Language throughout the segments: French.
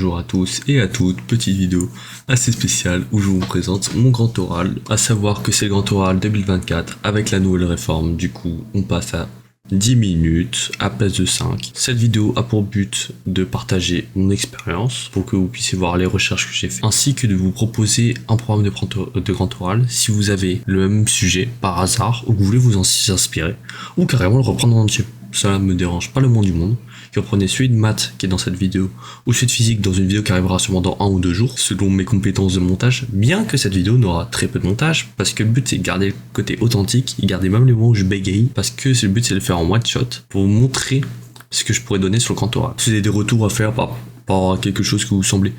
Bonjour à tous et à toutes, petite vidéo assez spéciale où je vous présente mon grand oral, à savoir que c'est le grand oral 2024 avec la nouvelle réforme. Du coup on passe à 10 minutes à place de 5. Cette vidéo a pour but de partager mon expérience pour que vous puissiez voir les recherches que j'ai fait, ainsi que de vous proposer un programme de grand oral si vous avez le même sujet par hasard ou que vous voulez vous en inspirer ou carrément le reprendre en entier. Ça me dérange pas le moins du monde. Que vous prenez celui de maths qui est dans cette vidéo ou celui de physique dans une vidéo qui arrivera sûrement dans 1 ou 2 jours selon mes compétences de montage, bien que cette vidéo n'aura très peu de montage parce que le but c'est de garder le côté authentique et garder même les moments où je bégaye parce que le but c'est de le faire en one shot pour vous montrer ce que je pourrais donner sur le grand oral. Si vous avez des retours à faire par quelque chose que vous semblez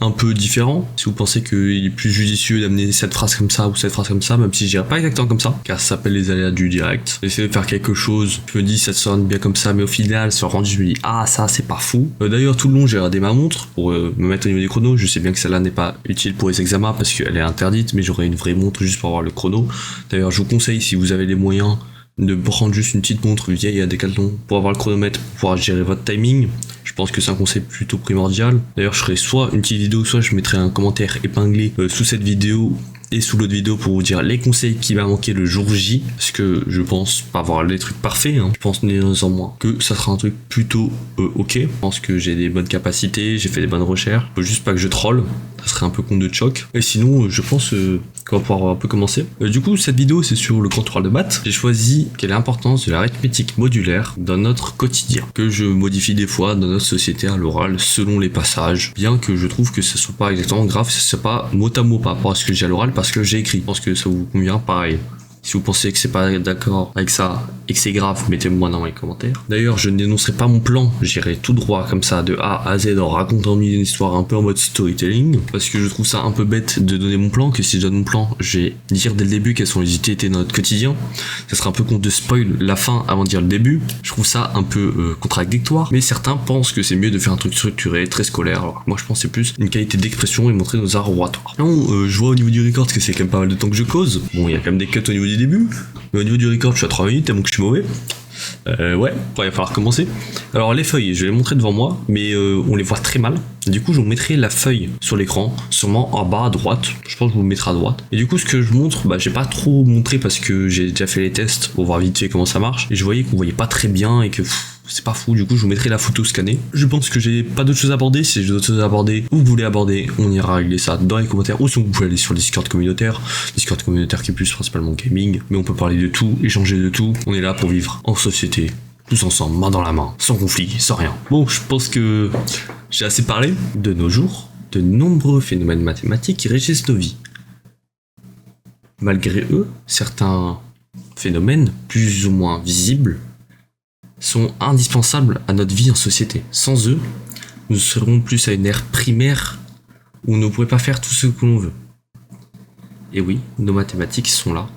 un peu différent, si vous pensez qu'il est plus judicieux d'amener cette phrase comme ça ou cette phrase comme ça, même si je dirais pas exactement comme ça, car ça s'appelle les aléas du direct. Essayez de faire quelque chose, je me dis ça sonne bien comme ça, mais au final sur le rendu je me dis ah ça c'est pas fou. D'ailleurs tout le long j'ai regardé ma montre pour me mettre au niveau des chronos. Je sais bien que celle-là n'est pas utile pour les examens parce qu'elle est interdite, mais j'aurais une vraie montre juste pour avoir le chrono. D'ailleurs je vous conseille, si vous avez les moyens, de prendre juste une petite montre vieille à Decathlon pour avoir le chronomètre, pour pouvoir gérer votre timing. Je pense que c'est un conseil plutôt primordial. D'ailleurs je ferai soit une petite vidéo, soit je mettrai un commentaire épinglé sous cette vidéo et sous l'autre vidéo pour vous dire les conseils qui m'a manqué le jour J, parce que je pense pas avoir les trucs parfaits, je pense néanmoins que ça sera un truc plutôt ok. Je pense que j'ai des bonnes capacités, j'ai fait des bonnes recherches, faut juste pas que je troll, ça serait un peu con de choc. Et sinon je pense qu'on va pouvoir un peu commencer. Du coup cette vidéo c'est sur le grand oral de maths. J'ai choisi quelle est l'importance de l'arithmétique modulaire dans notre quotidien, que je modifie des fois dans notre société à l'oral selon les passages, bien que je trouve que ce soit pas exactement grave, ce soit pas mot à mot par rapport à ce que j'ai à l'oral, parce que j'ai écrit. Je pense que ça vous convient pareil. Si vous pensez que c'est pas d'accord avec ça et que c'est grave, mettez-moi dans les commentaires. D'ailleurs, je ne dénoncerai pas mon plan, j'irai tout droit comme ça de A à Z en racontant une histoire un peu en mode storytelling, parce que je trouve ça un peu bête de donner mon plan, que si je donne mon plan, je vais dire dès le début quelles sont les utilités de notre quotidien. Ça serait un peu con de spoil la fin avant de dire le début. Je trouve ça un peu contradictoire, mais certains pensent que c'est mieux de faire un truc structuré, très scolaire, alors moi je pense que c'est plus une qualité d'expression et montrer nos arts oratoires. Non, je vois au niveau du record que c'est quand même pas mal de temps que je cause. Bon, il y a quand même des cuts au niveau du début, mais au niveau du record je suis à 3 minutes tellement que je suis mauvais. Ouais, il va falloir commencer. Alors les feuilles, je vais les montrer devant moi, mais on les voit très mal. Du coup je vous mettrai la feuille sur l'écran, sûrement en bas à droite. Je pense que je vous le mettrai à droite. Et du coup ce que je montre, j'ai pas trop montré parce que j'ai déjà fait les tests pour voir vite fait comment ça marche. Et je voyais qu'on voyait pas très bien et que c'est pas fou, du coup je vous mettrai la photo scannée. Je pense que j'ai pas d'autres choses à aborder. Si j'ai d'autres choses à aborder ou que vous voulez aborder, on ira régler ça dans les commentaires, ou sinon vous pouvez aller sur le Discord communautaire qui est plus principalement gaming, mais on peut parler de tout, échanger de tout. On est là pour vivre en société, tous ensemble, main dans la main, sans conflit, sans rien. Bon, je pense que j'ai assez parlé. De nos jours, de nombreux phénomènes mathématiques qui régissent nos vies. Malgré eux, certains phénomènes plus ou moins visibles sont indispensables à notre vie en société. Sans eux, nous serons plus à une ère primaire où on ne pourrait pas faire tout ce que l'on veut. Et oui, nos mathématiques sont là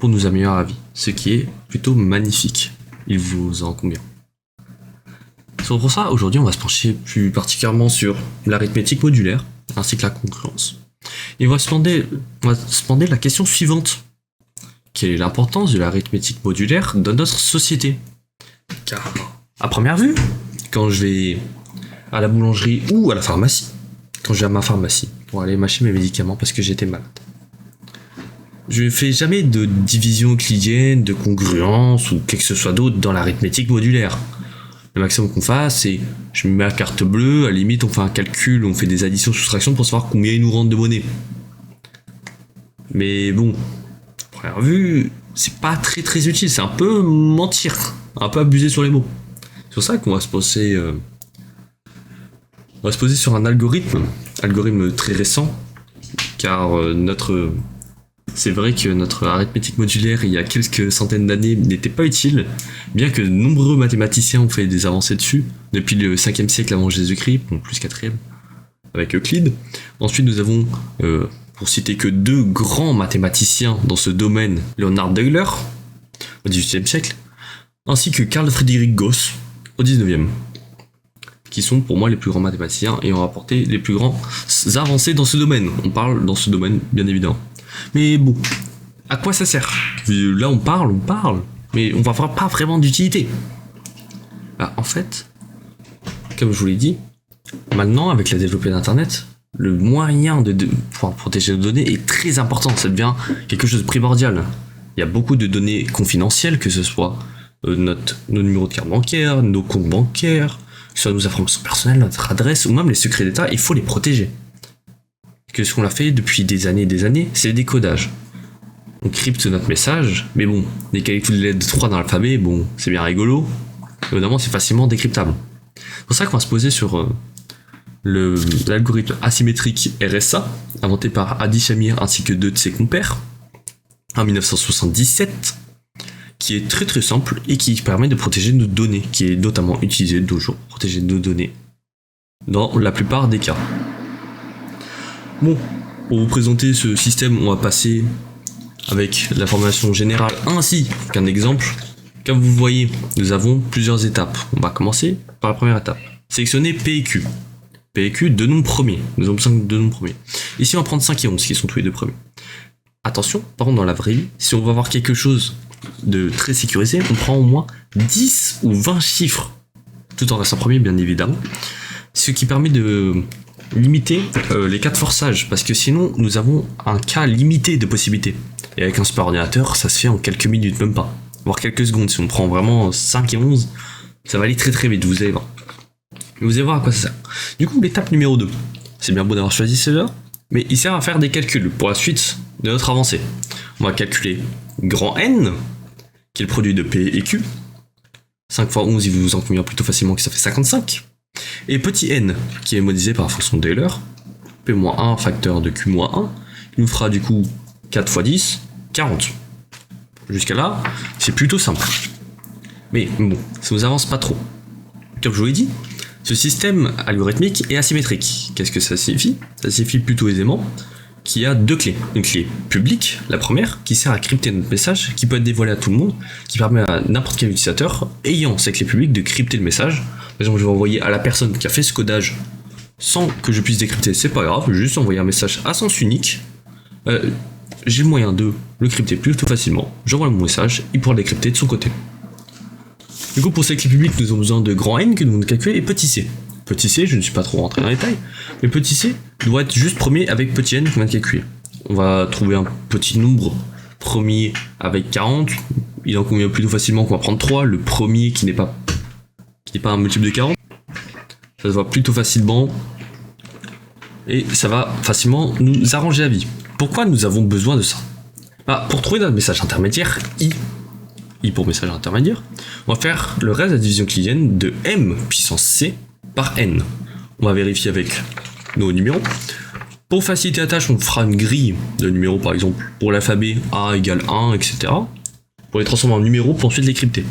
pour nous améliorer la vie, ce qui est plutôt magnifique. Il vous en convient. Pour ça, aujourd'hui, on va se pencher plus particulièrement sur l'arithmétique modulaire, ainsi que la congruence. Et on va se demander la question suivante. Quelle est l'importance de l'arithmétique modulaire dans notre société ? Car, à première vue, quand je vais à la boulangerie ou à la pharmacie, quand je vais à ma pharmacie pour aller m'acheter mes médicaments parce que j'étais malade, je ne fais jamais de division euclidienne, de congruence ou quelque que ce soit d'autre dans l'arithmétique modulaire. Le maximum qu'on fasse, c'est je me mets la carte bleue, à la limite on fait un calcul, on fait des additions, soustractions pour savoir combien il nous rentre de monnaie. Mais bon, à première vue, c'est pas très utile, c'est un peu mentir, un peu abuser sur les mots. C'est pour ça qu'on va se poser, sur un algorithme très récent, car c'est vrai que notre arithmétique modulaire, il y a quelques centaines d'années, n'était pas utile, bien que de nombreux mathématiciens ont fait des avancées dessus, depuis le 5e siècle avant Jésus-Christ, bon, plus 4e, avec Euclide. Ensuite, nous avons, pour citer que 2 grands mathématiciens dans ce domaine, Leonhard d'Euler, au 18e siècle, ainsi que Carl Friedrich Gauss, au 19e, qui sont pour moi les plus grands mathématiciens et ont apporté les plus grandes avancées dans ce domaine. On parle dans ce domaine, bien évidemment. Mais bon, à quoi ça sert ? Là on parle, mais on va voir pas vraiment d'utilité. En fait, comme je vous l'ai dit, Maintenant, avec la développée d'Internet, le moyen de pouvoir protéger nos données est très important, ça devient quelque chose de primordial. Il y a beaucoup de données confidentielles, que ce soit nos numéros de carte bancaire, nos comptes bancaires, que ce soit nos informations personnelles, notre adresse, ou même les secrets d'État, il faut les protéger. Que ce qu'on a fait depuis des années, c'est le décodage. On crypte notre message, mais bon, les calculs de lettres 3 dans l'alphabet, bon, c'est bien rigolo, mais évidemment c'est facilement décryptable. C'est pour ça qu'on va se poser sur l'algorithme asymétrique RSA, inventé par Adi Shamir ainsi que deux de ses compères, en 1977, qui est très très simple et qui permet de protéger nos données, qui est notamment utilisé de nos jours pour protéger nos données, dans la plupart des cas. Bon, pour vous présenter ce système, on va passer avec l'information générale ainsi qu'un exemple. Comme vous voyez, nous avons plusieurs étapes. On va commencer par la première étape. Sélectionner P et Q. P et Q, deux nombres premiers. Nous avons besoin de deux nombres premiers. Ici, on va prendre 5 et 11, qui sont tous les deux premiers. Attention, par contre, dans la vraie vie, si on veut avoir quelque chose de très sécurisé, on prend au moins 10 ou 20 chiffres, tout en restant premier, bien évidemment. Ce qui permet de limiter les cas de forçage, parce que sinon, nous avons un cas limité de possibilités. Et avec un super ordinateur, ça se fait en quelques minutes, même pas. Voire quelques secondes. Si on prend vraiment 5 et 11, ça va aller très très vite, vous allez voir. Vous allez voir à quoi ça sert. Du coup, l'étape numéro 2. C'est bien beau d'avoir choisi celle-là, mais il sert à faire des calculs pour la suite de notre avancée. On va calculer grand N, qui est le produit de P et Q. 5 fois 11, il vous en convient plutôt facilement que ça fait 55. Et petit n, qui est modélisé par la fonction d'Euler, P-1 facteur de Q-1, qui nous fera du coup 4 fois 10, 40. Jusqu'à là, c'est plutôt simple. Mais bon, ça nous avance pas trop. Comme je vous l'ai dit, ce système algorithmique est asymétrique. Qu'est-ce que ça signifie? Ça signifie plutôt aisément qu'il y a deux clés. Une clé publique, la première, qui sert à crypter notre message, qui peut être dévoilé à tout le monde, qui permet à n'importe quel utilisateur ayant cette clé publique de crypter le message. Par exemple, je vais envoyer à la personne qui a fait ce codage sans que je puisse décrypter, c'est pas grave, je vais juste envoyer un message à sens unique. J'ai le moyen de le crypter plutôt facilement. J'envoie mon message, il pourra le décrypter de son côté. Du coup, pour cette clé publique, nous avons besoin de grand N que nous allons calculer et petit c. Petit c, je ne suis pas trop rentré dans les détails, mais petit c doit être juste premier avec petit n qu'on vient de calculer. On va trouver un petit nombre premier avec 40. Il en convient plutôt facilement qu'on va prendre 3. Le premier qui n'est pas un multiple de 40. Ça se voit plutôt facilement. Et ça va facilement nous arranger la vie. Pourquoi nous avons besoin de ça? Pour trouver notre message intermédiaire, I pour message intermédiaire, on va faire le reste de la division euclidienne de m puissance c par n. On va vérifier avec nos numéros. Pour faciliter la tâche, on fera une grille de numéros, par exemple, pour l'alphabet A égale 1, etc. Pour les transformer en numéros, pour ensuite les crypter.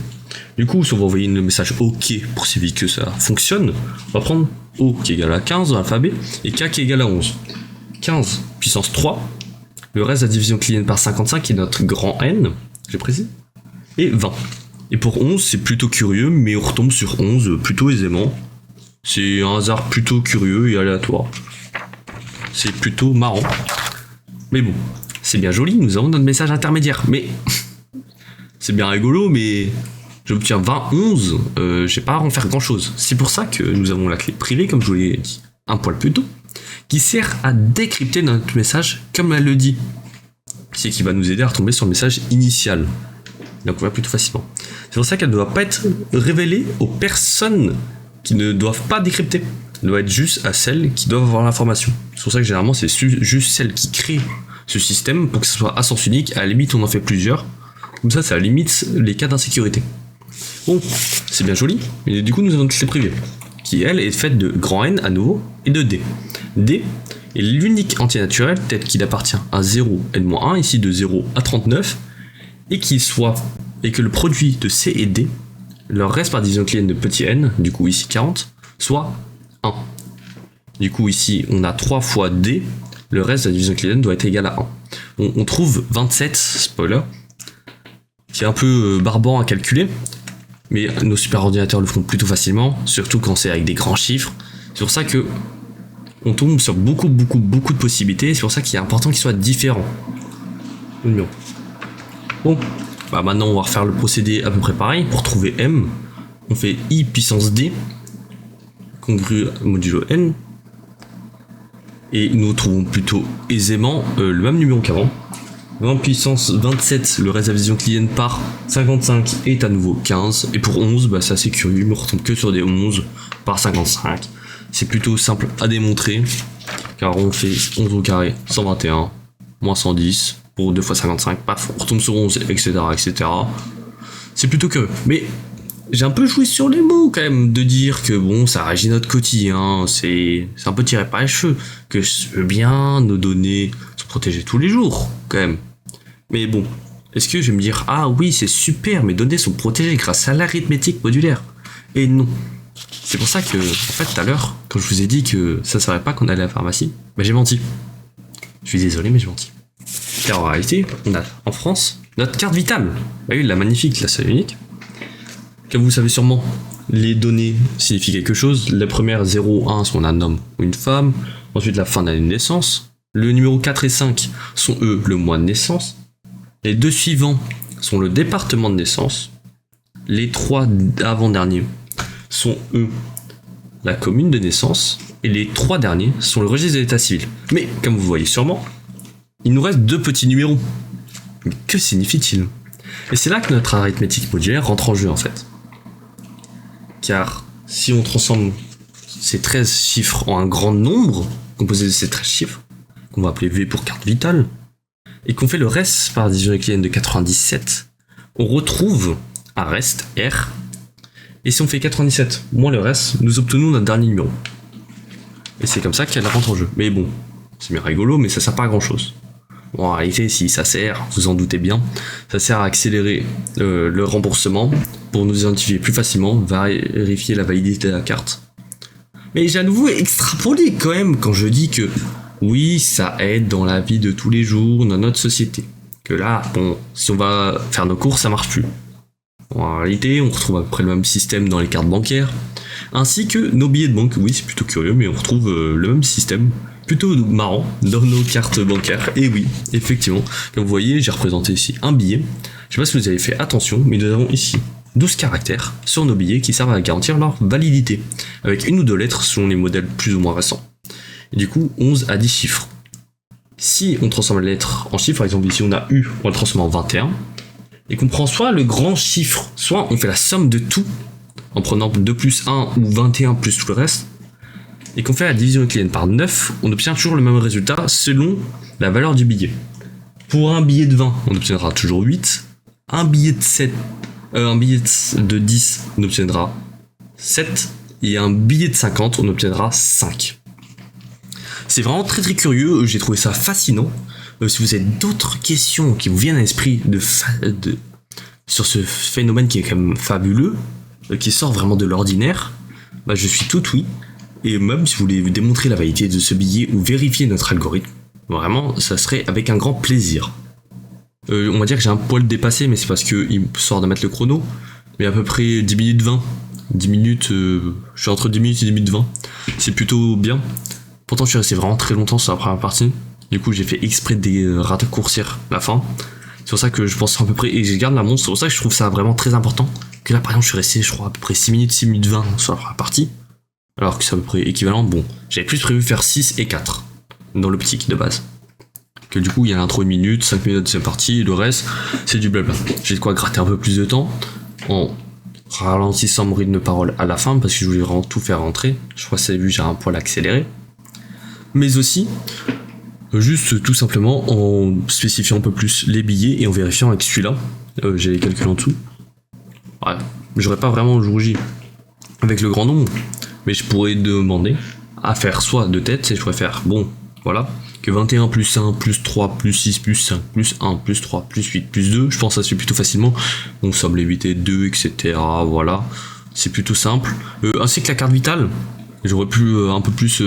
Du coup, si on va envoyer le message OK pour vite que ça fonctionne, on va prendre O qui est égal à 15 dans l'alphabet et K qui est égal à 11. 15 puissance 3, le reste de la division euclidienne par 55 qui est notre grand N, je précise, et 20. Et pour 11, c'est plutôt curieux, mais on retombe sur 11 plutôt aisément. C'est un hasard plutôt curieux et aléatoire. C'est plutôt marrant. Mais bon, c'est bien joli, nous avons notre message intermédiaire. Mais c'est bien rigolo, mais j'obtiens 20, 11, j'ai pas à en faire grand chose. C'est pour ça que nous avons la clé privée, comme je vous l'ai dit un poil plus tôt, qui sert à décrypter notre message comme elle le dit. C'est qui va nous aider à retomber sur le message initial. Donc on va plutôt facilement. C'est pour ça qu'elle ne doit pas être révélée aux personnes qui ne doivent pas décrypter. Elle doit être juste à celles qui doivent avoir l'information. C'est pour ça que généralement c'est juste celles qui créent ce système pour que ce soit à sens unique. À la limite on en fait plusieurs. Comme ça limite les cas d'insécurité. Bon, c'est bien joli, mais du coup nous avons une clé privée, qui elle est faite de grand N à nouveau et de D. D est l'unique entier naturel tel qu'il appartient à 0 n-1, ici de 0 à 39, et que le produit de C et D, leur reste par division euclidienne de petit n, du coup ici 40, soit 1. Du coup ici on a 3 fois D, le reste de la division euclidienne doit être égal à 1. On trouve 27, spoiler, qui est un peu barbant à calculer, mais nos super ordinateurs le font plutôt facilement, surtout quand c'est avec des grands chiffres. C'est pour ça que on tombe sur beaucoup de possibilités, c'est pour ça qu'il est important qu'ils soient différents. Bon, maintenant on va refaire le procédé à peu près pareil. Pour trouver M, on fait I puissance D, congru modulo n. Et nous trouvons plutôt aisément le même numéro qu'avant. 20 puissance 27, le reste de la vision client par 55 est à nouveau 15. Et pour 11, bah, c'est assez curieux, il me retombe que sur des 11 par 55. C'est plutôt simple à démontrer, car on fait 11 au carré, 121, moins 110, pour 2 fois 55, paf, on retombe sur 11, etc. etc. C'est plutôt curieux. Mais j'ai un peu joué sur les mots quand même, de dire que bon, ça régit notre quotidien, c'est un peu tiré par les cheveux, que je veux bien nos données se protéger tous les jours, quand même. Mais bon, est-ce que je vais me dire, ah oui, c'est super, mes données sont protégées grâce à l'arithmétique modulaire? Et non. C'est pour ça que, en fait, tout à l'heure, quand je vous ai dit que ça ne savait pas qu'on allait à la pharmacie, bah j'ai menti. Je suis désolé, mais j'ai menti. Car en réalité, on a en France notre carte vitale. Bah oui, la magnifique, la seule et unique. Comme vous savez sûrement, les données signifient quelque chose. La première 0, 1 sont un homme ou une femme. Ensuite, la fin d'année de naissance. Le numéro 4 et 5 sont eux le mois de naissance. Les deux suivants sont le département de naissance. Les trois avant-derniers sont eux la commune de naissance. Et les trois derniers sont le registre de l'état civil. Mais, comme vous voyez sûrement, il nous reste deux petits numéros. Mais que signifie-t-il? Et c'est là que notre arithmétique modulaire rentre en jeu en fait. Car si on transforme ces 13 chiffres en un grand nombre, composé de ces 13 chiffres, qu'on va appeler V pour carte vitale, et qu'on fait le reste par division euclidienne de 97, on retrouve un reste R, et si on fait 97 moins le reste, nous obtenons notre dernier numéro. Et c'est comme ça qu'elle rentre en jeu. Mais bon, c'est bien rigolo, mais ça sert pas à grand chose. Bon, en réalité, si ça sert, vous en doutez bien, ça sert à accélérer le remboursement pour nous identifier plus facilement, vérifier la validité de la carte. Mais j'ai à nouveau extrapolé quand même quand je dis que oui, ça aide dans la vie de tous les jours, dans notre société. Que là, bon, si on va faire nos courses, ça marche plus. Bon, en réalité, on retrouve à peu près le même système dans les cartes bancaires, ainsi que nos billets de banque. Oui, c'est plutôt curieux, mais on retrouve le même système. Plutôt marrant dans nos cartes bancaires. Et oui, effectivement, comme vous voyez, j'ai représenté ici un billet. Je sais pas si vous avez fait attention, mais nous avons ici 12 caractères sur nos billets qui servent à garantir leur validité, avec une ou deux lettres selon les modèles plus ou moins récents. Et du coup, 11 à 10 chiffres. Si on transforme la lettre en chiffre, par exemple ici on a U, on le transforme en 21, et qu'on prend soit le grand chiffre, soit on fait la somme de tout, en prenant 2 plus 1 ou 21 plus tout le reste, et qu'on fait la division euclidienne par 9, on obtient toujours le même résultat selon la valeur du billet. Pour un billet de 20, on obtiendra toujours 8. Un billet de 10, on obtiendra 7. Et un billet de 50, on obtiendra 5. C'est vraiment très très curieux, j'ai trouvé ça fascinant. Si vous avez d'autres questions qui vous viennent à l'esprit sur ce phénomène qui est quand même fabuleux, qui sort vraiment de l'ordinaire, bah je suis tout oui. Et même si vous voulez démontrer la validité de ce billet ou vérifier notre algorithme, vraiment, ça serait avec un grand plaisir. On va dire que j'ai un poil dépassé, mais c'est parce qu'il sort de mettre le chrono. Mais à peu près 10 minutes 20. 10 minutes, je suis entre 10 minutes et 10 minutes 20. C'est plutôt bien. Pourtant, je suis resté vraiment très longtemps sur la première partie. Du coup, j'ai fait exprès de raccourcir la fin. C'est pour ça que je pense à peu près, et je garde la montre, c'est pour ça que je trouve ça vraiment très important. Que là, par exemple, je suis resté, je crois, à peu près 6 minutes 20 sur la première partie. Alors que c'est à peu près équivalent. Bon, j'avais plus prévu faire 6 et 4 dans l'optique de base. Que du coup, il y a l'intro 1 minute, 5 minutes de deuxième partie, et le reste, c'est du blabla. J'ai de quoi gratter un peu plus de temps en ralentissant mon rythme de parole à la fin parce que je voulais vraiment tout faire rentrer. Je crois que vous avez vu, j'ai un poil accéléré. Mais aussi, juste tout simplement en spécifiant un peu plus les billets et en vérifiant avec celui-là. J'ai les calculs en dessous. Ouais, j'aurais pas vraiment le jour J avec le grand nombre. Mais je pourrais demander à faire soit de tête, et je pourrais faire, bon, voilà, que 21 plus 1 plus 3 plus 6 plus 5 plus 1 plus 3 plus 8 plus 2, je pense que ça se fait plutôt facilement. On semble éviter 2, etc. Voilà, c'est plutôt simple. Ainsi que la carte vitale, j'aurais pu un peu plus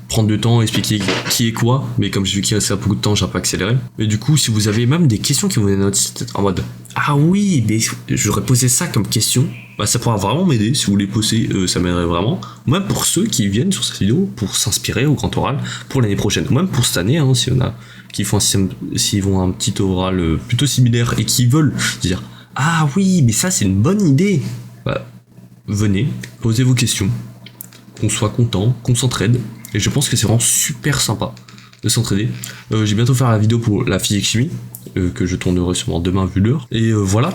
prendre du temps, expliquer qui est quoi, mais comme j'ai vu qu'il restait beaucoup de temps, j'ai un peu accéléré. Et du coup, si vous avez même des questions qui vous viennent à notre site, en mode, ah oui, mais j'aurais posé ça comme question, bah ça pourra vraiment m'aider. Si vous voulez poser, ça m'aiderait vraiment. Ou même pour ceux qui viennent sur cette vidéo pour s'inspirer au grand oral pour l'année prochaine. Ou même pour cette année, hein, si on a qui font s'ils vont un petit oral plutôt similaire et qui veulent dire ah oui, mais ça c'est une bonne idée. Bah, venez, posez vos questions. qu'on soit content, qu'on s'entraide. Et je pense que c'est vraiment super sympa de s'entraider. J'ai bientôt faire la vidéo pour la physique chimie, que je tournerai sûrement demain vu l'heure. Et voilà,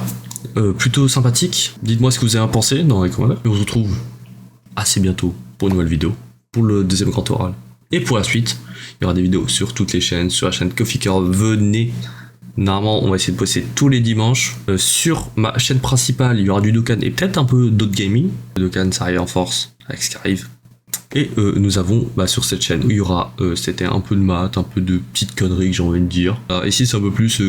plutôt sympathique. Dites-moi ce que vous avez pensé dans les commentaires. Et on se retrouve assez bientôt pour une nouvelle vidéo, pour le deuxième grand oral. Et pour la suite, il y aura des vidéos sur toutes les chaînes, sur la chaîne Coffee Curl, venez. Normalement, on va essayer de poster tous les dimanches. Sur ma chaîne principale, il y aura du Dokkan et peut-être un peu d'autres gaming. Le Dokkan, ça arrive en force avec ce qui arrive. Et nous avons sur cette chaîne où il y aura c'était un peu de maths, un peu de petites conneries que j'ai envie de dire. Ici c'est un peu plus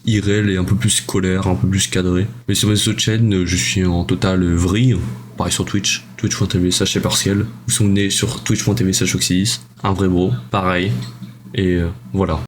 irréel et un peu plus scolaire, un peu plus cadré. Mais sur mes autres chaînes, je suis en total vrille. Pareil sur Twitch, twitch.tv/Partiel. Vous sont nés sur twitch.tv/Oxydis. Un vrai bro, pareil. Et voilà.